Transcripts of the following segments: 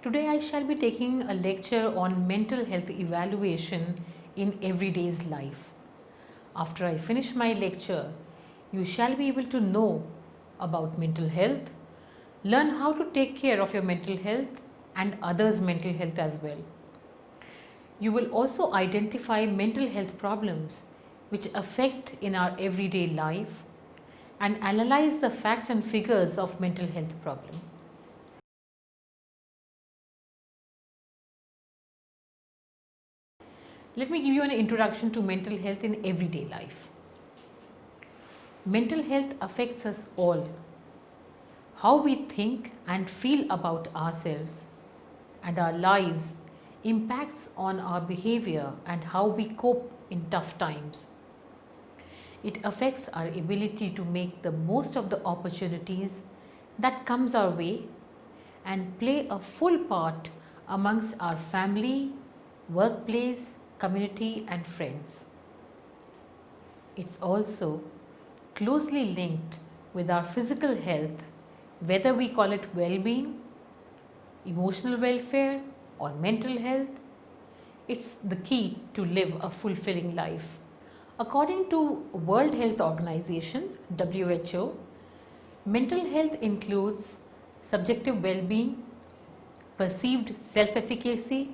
Today I shall be taking a lecture on mental health evaluation in everyday's life. After I finish my lecture, you shall be able to know about mental health, learn how to take care of your mental health and others' mental health as well. You will also identify mental health problems which affect in our everyday life and analyze the facts and figures of mental health problem. Let me give you an introduction to mental health in everyday life. Mental health affects us all. How we think and feel about ourselves and our lives impacts on our behavior and how we cope in tough times. It affects our ability to make the most of the opportunities that comes our way and play a full part amongst our family, workplace, community and friends. It's also closely linked with our physical health, whether we call it well-being, emotional welfare or mental health. It's the key to live a fulfilling life. According to World Health Organization, WHO, mental health includes subjective well-being, perceived self-efficacy,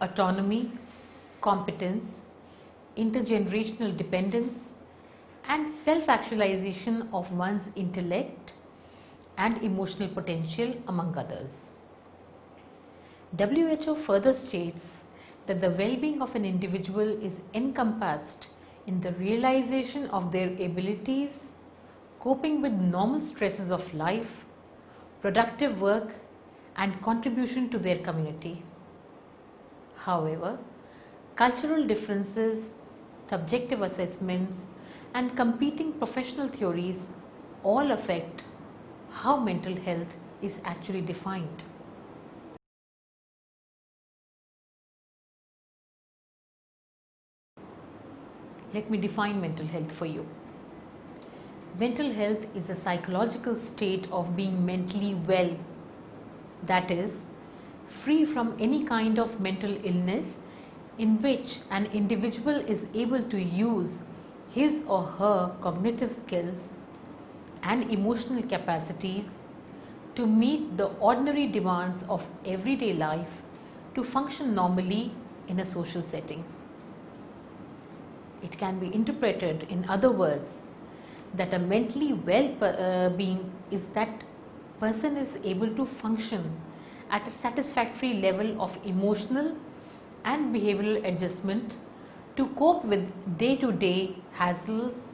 autonomy, competence, intergenerational dependence, and self-actualization of one's intellect and emotional potential, among others. WHO further states that the well-being of an individual is encompassed in the realization of their abilities, coping with normal stresses of life, productive work, and contribution to their community. However, cultural differences, subjective assessments, and competing professional theories all affect how mental health is actually defined. Let me define mental health for you. Mental health is a psychological state of being mentally well, that is, free from any kind of mental illness in which an individual is able to use his or her cognitive skills and emotional capacities to meet the ordinary demands of everyday life to function normally in a social setting. It can be interpreted in other words that a mentally well being is that person is able to function at a satisfactory level of emotional and behavioral adjustment to cope with day-to-day hassles,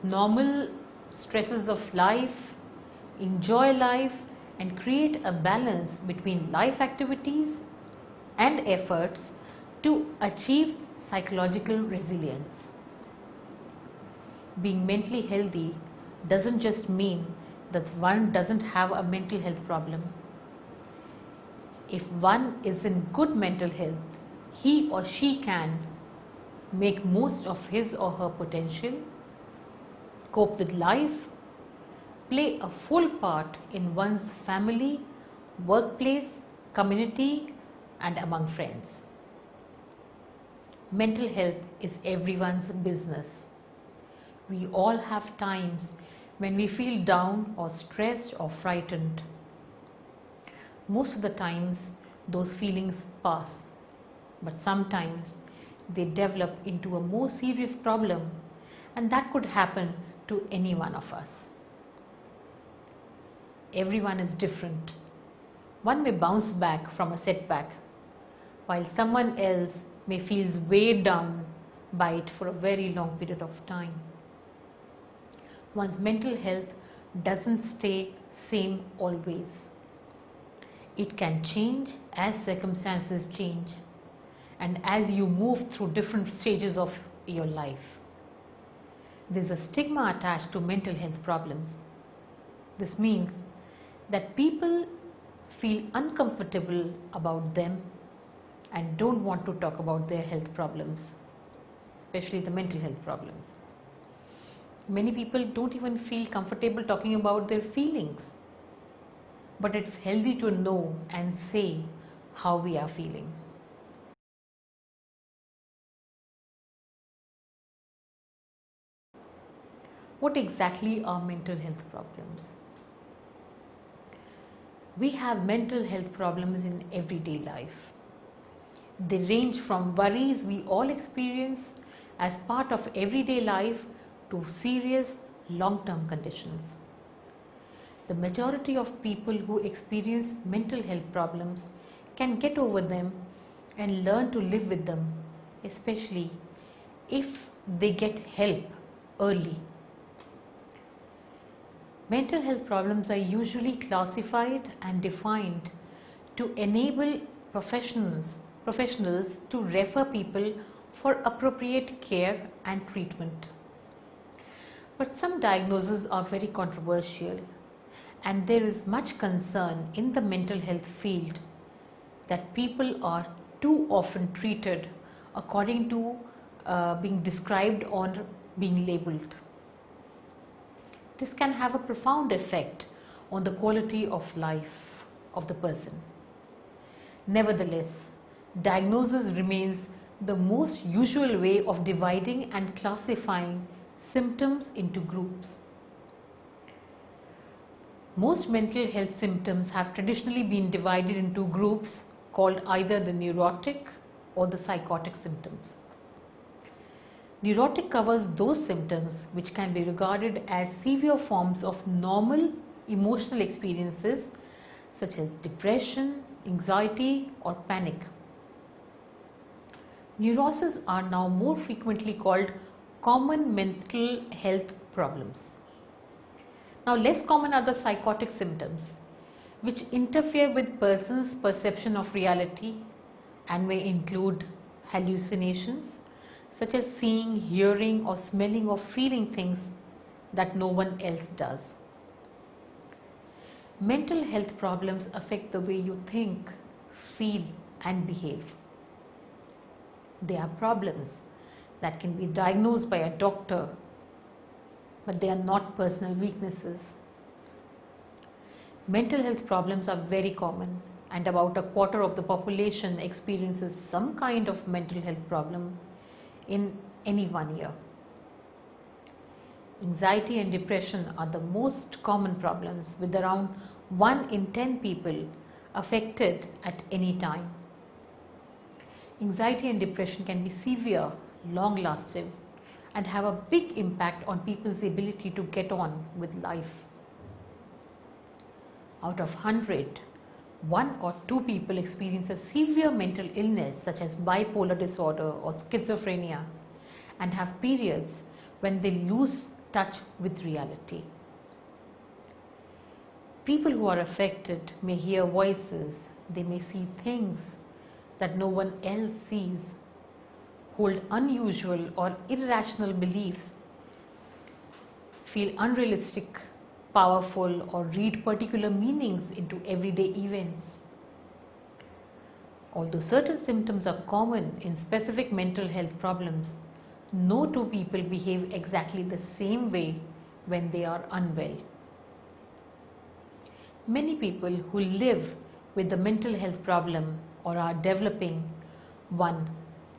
normal stresses of life, enjoy life and create a balance between life activities and efforts to achieve psychological resilience. Being mentally healthy doesn't just mean that one doesn't have a mental health problem. If one is in good mental health, he or she can make most of his or her potential, cope with life, play a full part in one's family, workplace, community, and among friends. Mental health is everyone's business. We all have times when we feel down or stressed or frightened. Most of the times, those feelings pass, but sometimes they develop into a more serious problem, and that could happen to any one of us. Everyone is different. One may bounce back from a setback, while someone else may feel weighed down by it for a very long period of time. One's mental health doesn't stay same always. It can change as circumstances change and as you move through different stages of your life. There's a stigma attached to mental health problems. This means that people feel uncomfortable about them and don't want to talk about their health problems, especially the mental health problems. Many people don't even feel comfortable talking about their feelings. but it's healthy to know and say how we are feeling. What exactly are mental health problems? We have mental health problems in everyday life. They range from worries we all experience as part of everyday life to serious long-term conditions. The majority of people who experience mental health problems can get over them and learn to live with them, especially if they get help early. Mental health problems are usually classified and defined to enable professionals to refer people for appropriate care and treatment. But some diagnoses are very controversial, and there is much concern in the mental health field that people are too often treated according to being described or being labeled. This can have a profound effect on the quality of life of the person. Nevertheless, diagnosis remains the most usual way of dividing and classifying symptoms into groups. Most mental health symptoms have traditionally been divided into groups called either the neurotic or the psychotic symptoms. Neurotic covers those symptoms which can be regarded as severe forms of normal emotional experiences such as depression, anxiety, or panic. Neuroses are now more frequently called common mental health problems. Now, less common are the psychotic symptoms, which interfere with person's perception of reality and may include hallucinations, such as seeing, hearing, or smelling or feeling things that no one else does. Mental health problems affect the way you think, feel, and behave. They are problems that can be diagnosed by a doctor, but they are not personal weaknesses. Mental health problems are very common, and about a quarter of the population experiences some kind of mental health problem in any 1 year. Anxiety and depression are the most common problems, with around 1 in 10 people affected at any time. Anxiety and depression can be severe, long-lasting, and have a big impact on people's ability to get on with life. Out of 100, 1 or 2 people experience a severe mental illness such as bipolar disorder or schizophrenia and have periods when they lose touch with reality. People who are affected may hear voices, they may see things that no one else sees, hold unusual or irrational beliefs, feel unrealistic, powerful, or read particular meanings into everyday events. Although certain symptoms are common in specific mental health problems, no two people behave exactly the same way when they are unwell. Many people who live with a mental health problem or are developing one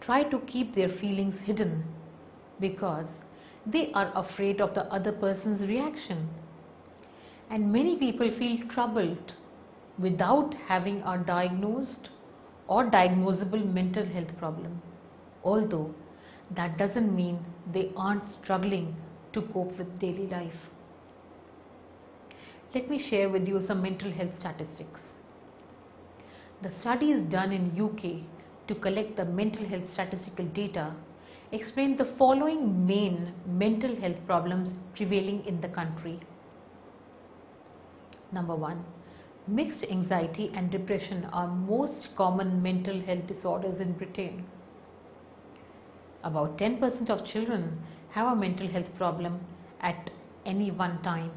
try to keep their feelings hidden because they are afraid of the other person's reaction. And many people feel troubled without having a diagnosed or diagnosable mental health problem, although that doesn't mean they aren't struggling to cope with daily life. Let me share with you some mental health statistics. The studies done in UK to collect the mental health statistical data explain the following main mental health problems prevailing in the country. Number 1, mixed anxiety and depression are most common mental health disorders in Britain. About 10% of children have a mental health problem at any one time.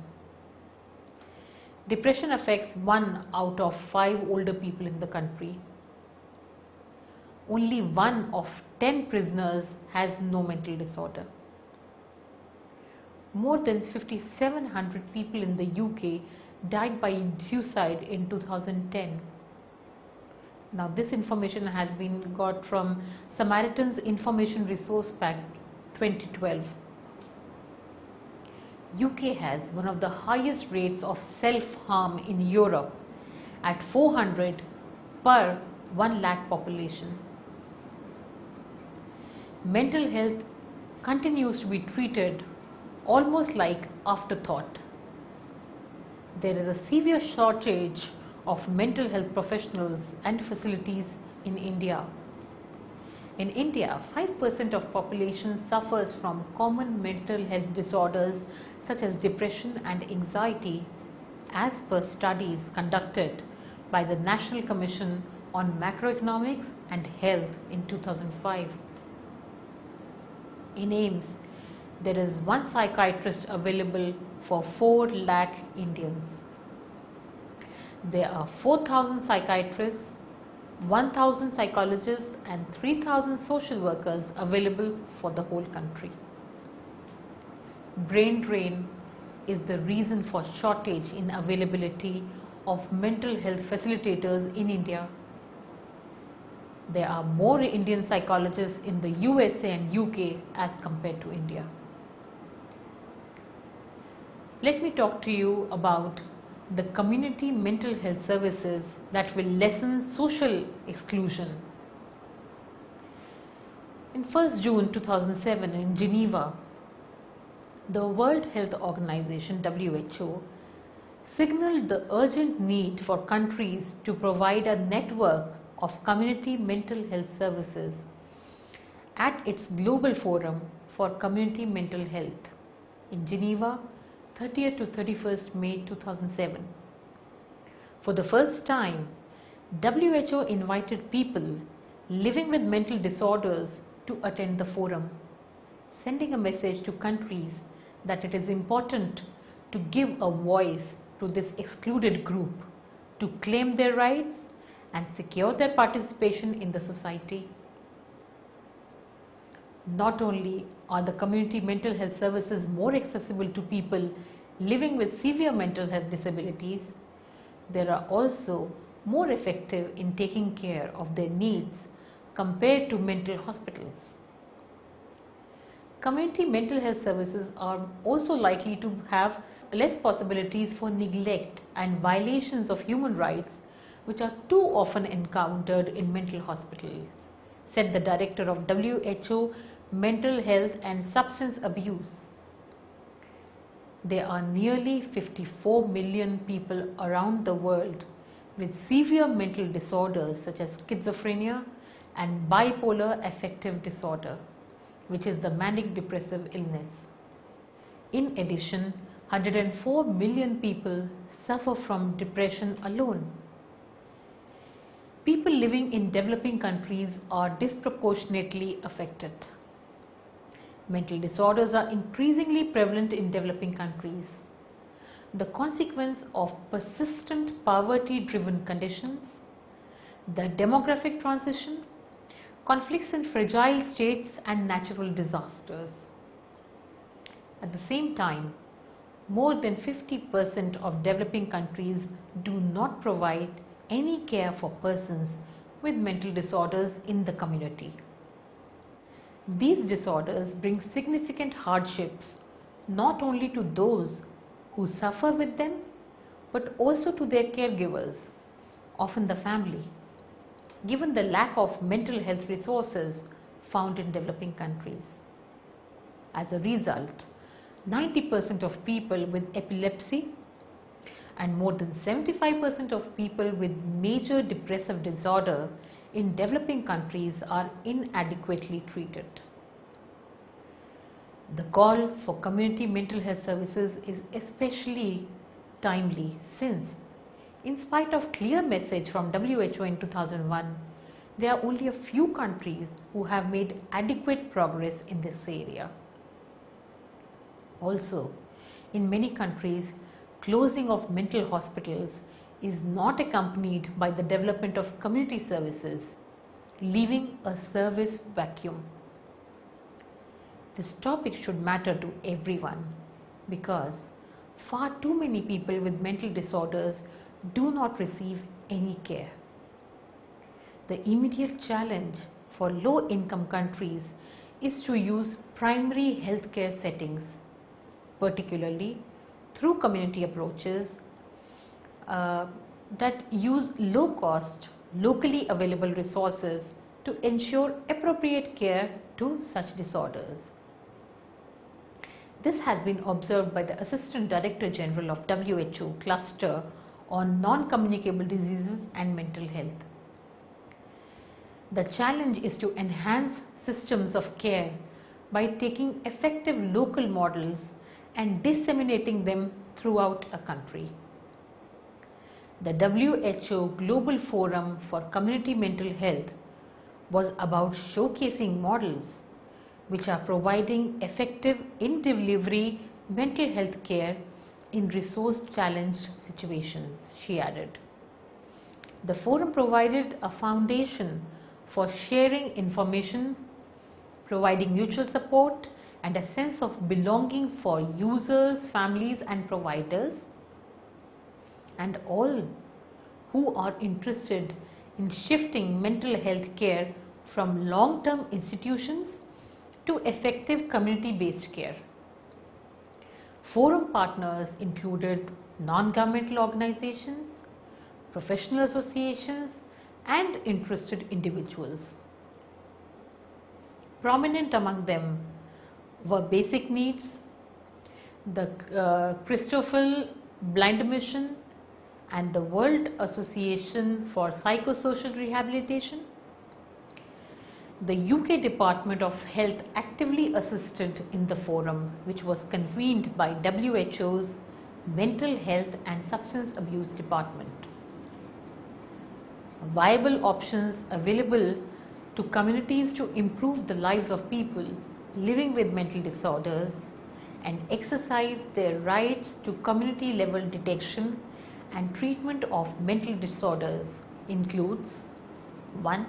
Depression affects 1 out of 5 older people in the country. Only 1 of 10 prisoners has no mental disorder. More than 5,700 people in the UK died by suicide in 2010. Now, this information has been got from Samaritan's Information Resource Pack 2012. UK has one of the highest rates of self-harm in Europe at 400 per 1 lakh population. Mental health continues to be treated almost like afterthought. There is a severe shortage of mental health professionals and facilities in India. In India, 5% of population suffers from common mental health disorders such as depression and anxiety, as per studies conducted by the National Commission on Macroeconomics and Health in 2005. In AIIMS, there is one psychiatrist available for 4 lakh Indians. There are 4,000 psychiatrists, 1,000 psychologists and 3,000 social workers available for the whole country. Brain drain is the reason for shortage in availability of mental health facilitators in India. There are more Indian psychologists in the USA and UK as compared to India. Let me talk to you about the community mental health services that will lessen social exclusion. In 1st June 2007 in Geneva, the World Health Organization WHO signaled the urgent need for countries to provide a network of community mental health services at its Global Forum for Community Mental Health in Geneva, 30th to 31st May 2007. For the first time, WHO invited people living with mental disorders to attend the forum, sending a message to countries that it is important to give a voice to this excluded group to claim their rights and secure their participation in the society. Not only are the community mental health services more accessible to people living with severe mental health disabilities, they are also more effective in taking care of their needs compared to mental hospitals. Community mental health services are also likely to have less possibilities for neglect and violations of human rights, which are too often encountered in mental hospitals, said the director of WHO Mental Health and Substance Abuse. There are nearly 54 million people around the world with severe mental disorders such as schizophrenia and bipolar affective disorder, which is the manic depressive illness. In addition, 104 million people suffer from depression alone. People living in developing countries are disproportionately affected. Mental disorders are increasingly prevalent in developing countries. The consequence of persistent poverty-driven conditions, the demographic transition, conflicts in fragile states and natural disasters. At the same time, more than 50% of developing countries do not provide any care for persons with mental disorders in the community. These disorders bring significant hardships not only to those who suffer with them, but also to their caregivers, often the family, given the lack of mental health resources found in developing countries. As a result, 90% of people with epilepsy and more than 75% of people with major depressive disorder in developing countries are inadequately treated. The call for community mental health services is especially timely since, in spite of clear message from WHO in 2001, there are only a few countries who have made adequate progress in this area. Also, in many countries, closing of mental hospitals is not accompanied by the development of community services, leaving a service vacuum. This topic should matter to everyone because Far too many people with mental disorders do not receive any care. The immediate challenge for low income countries is to use primary healthcare settings, particularly through community approaches that use low cost, locally available resources to ensure appropriate care to such disorders. This has been observed by the Assistant Director General of WHO Cluster on Non-Communicable Diseases and Mental Health. The challenge is to enhance systems of care by taking effective local models and disseminating them throughout a country. The WHO Global Forum for Community Mental Health was about showcasing models which are providing effective in-delivery mental health care in resource-challenged situations, she added. The forum provided a foundation for sharing information, providing mutual support and a sense of belonging for users, families and providers, and all who are interested in shifting mental health care from long-term institutions to effective community-based care. Forum partners included non-governmental organizations, professional associations, and interested individuals. Prominent among them were Basic Needs, the Christoffel Blind Mission, and the World Association for Psychosocial Rehabilitation. The UK Department of Health actively assisted in the forum, which was convened by WHO's Mental Health and Substance Abuse Department. Viable options available to communities to improve the lives of people living with mental disorders and exercise their rights to community level detection and treatment of mental disorders includes 1.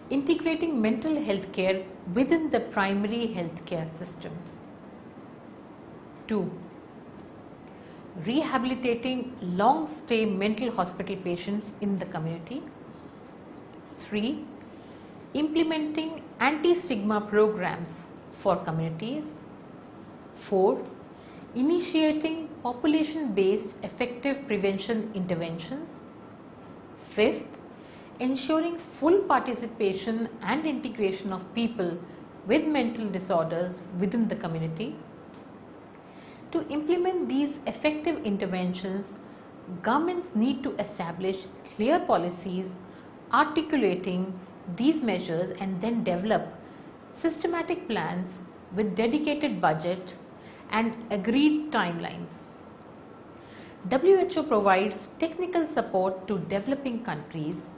Integrating mental health care within the primary health care system. 2. Rehabilitating long-stay mental hospital patients in the community. 3. Implementing anti-stigma programs for communities. 4. Initiating population-based effective prevention interventions. 5th, ensuring full participation and integration of people with mental disorders within the community. To implement these effective interventions, governments need to establish clear policies articulating these measures and then develop systematic plans with dedicated budget and agreed timelines. WHO provides technical support to developing countries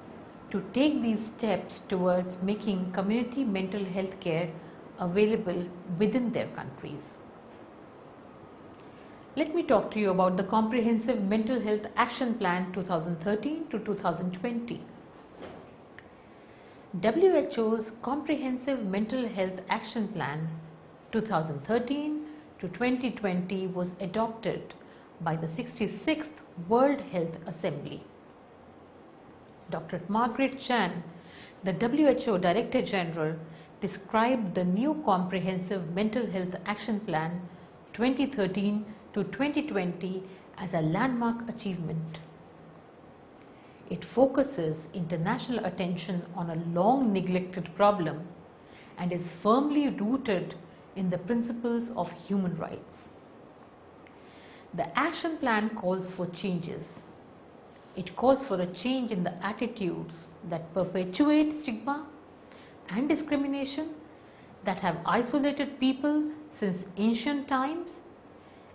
to take these steps towards making community mental health care available within their countries. Let me talk to you about the Comprehensive Mental Health Action Plan 2013 to 2020. WHO's Comprehensive Mental Health Action Plan 2013 to 2020 was adopted by the 66th World Health Assembly. Dr. Margaret Chan, the WHO Director General, described the new Comprehensive Mental Health Action Plan 2013 to 2020 as a landmark achievement. It focuses international attention on a long neglected problem and is firmly rooted in the principles of human rights. The action plan calls for changes. It calls for a change in the attitudes that perpetuate stigma and discrimination that have isolated people since ancient times,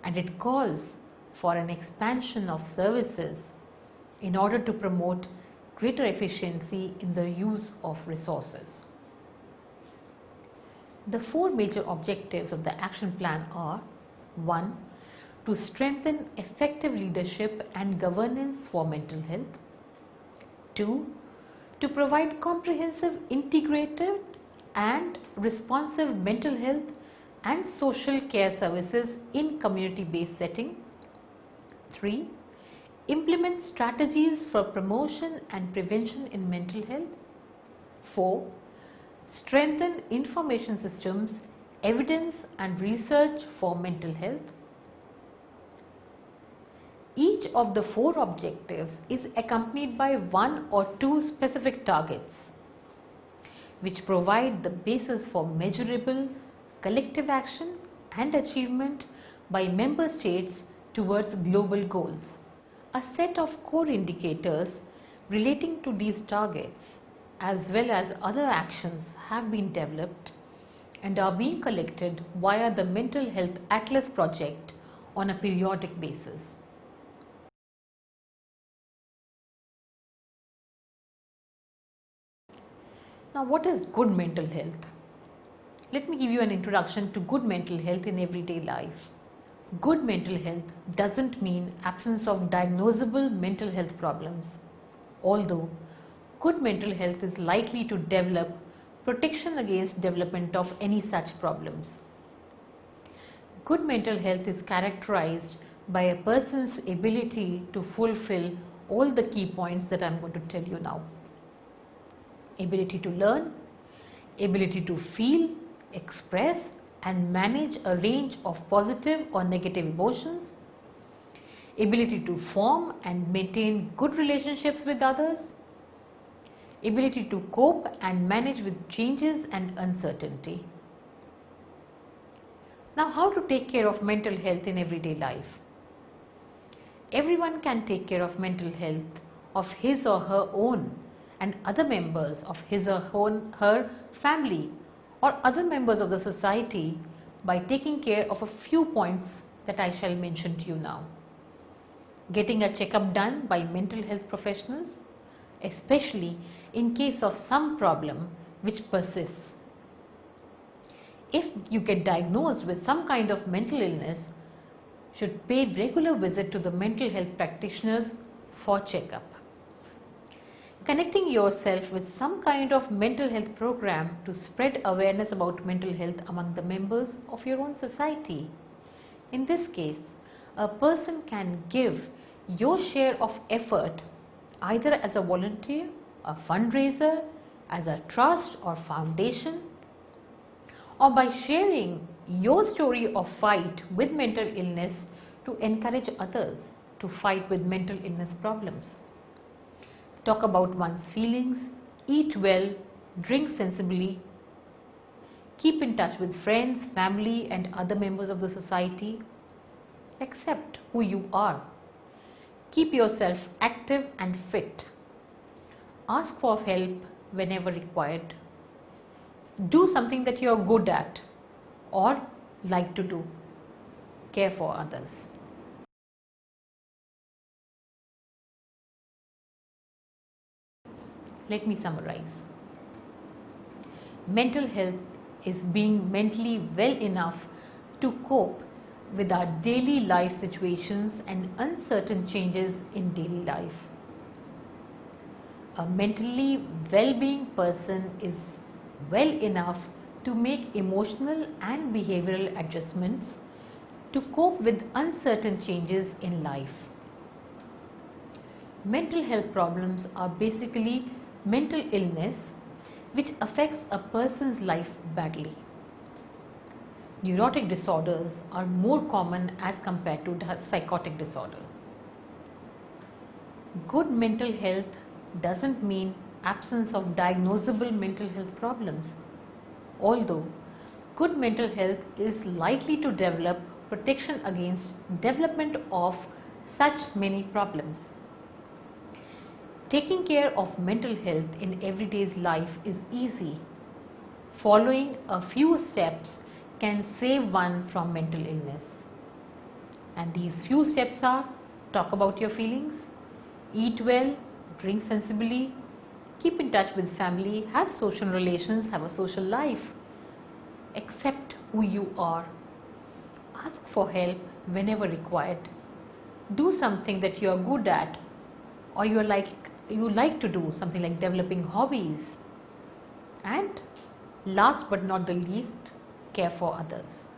and it calls for an expansion of services in order to promote greater efficiency in the use of resources. The four major objectives of the action plan are: 1. To strengthen effective leadership and governance for mental health. 2. To provide comprehensive, integrated and responsive mental health and social care services in community-based setting. 3. Implement strategies for promotion and prevention in mental health. 4. Strengthen information systems, evidence and research for mental health. Each of the 4 objectives is accompanied by 1 or 2 specific targets, which provide the basis for measurable collective action and achievement by member states towards global goals. A set of core indicators relating to these targets as well as other actions have been developed and are being collected via the Mental Health Atlas project on a periodic basis. Now, what is good mental health? Let me give you an introduction to good mental health in everyday life. Good mental health doesn't mean absence of diagnosable mental health problems, although good mental health is likely to develop protection against development of any such problems. Good mental health is characterized by a person's ability to fulfill all the key points that I am going to tell you now. Ability to learn, ability to feel, express and manage a range of positive or negative emotions, ability to form and maintain good relationships with others, ability to cope and manage with changes and uncertainty. Now, how to take care of mental health in everyday life? Everyone can take care of mental health of his or her own and other members of his or her family or other members of the society by taking care of a few points that I shall mention to you now. Getting a checkup done by mental health professionals, especially in case of some problem which persists. If you get diagnosed with some kind of mental illness, should pay regular visit to the mental health practitioners for checkup. Connecting yourself with some kind of mental health program to spread awareness about mental health among the members of your own society. In this case, a person can give your share of effort either as a volunteer, a fundraiser, as a trust or foundation, or by sharing your story of fight with mental illness to encourage others to fight with mental illness problems. Talk about one's feelings, eat well, drink sensibly, keep in touch with friends, family and other members of the society. Accept who you are. Keep yourself active and fit. Ask for help whenever required. Do something that you are good at or like to do. Care for others. Let me summarize. Mental health is being mentally well enough to cope with our daily life situations and uncertain changes in daily life. A mentally well-being person is well enough to make emotional and behavioral adjustments to cope with uncertain changes in life. Mental health problems are basically mental illness which affects a person's life badly. Neurotic disorders are more common as compared to psychotic disorders. Good mental health doesn't mean absence of diagnosable mental health problems, although good mental health is likely to develop protection against development of such many problems. Taking care of mental health in everyday's life is easy. Following a few steps can save one from mental illness. And these few steps are: talk about your feelings, eat well, drink sensibly, keep in touch with family, have social relations, have a social life, accept who you are, ask for help whenever required, do something that you are good at or you like to do, something like developing hobbies, and last but not the least, care for others.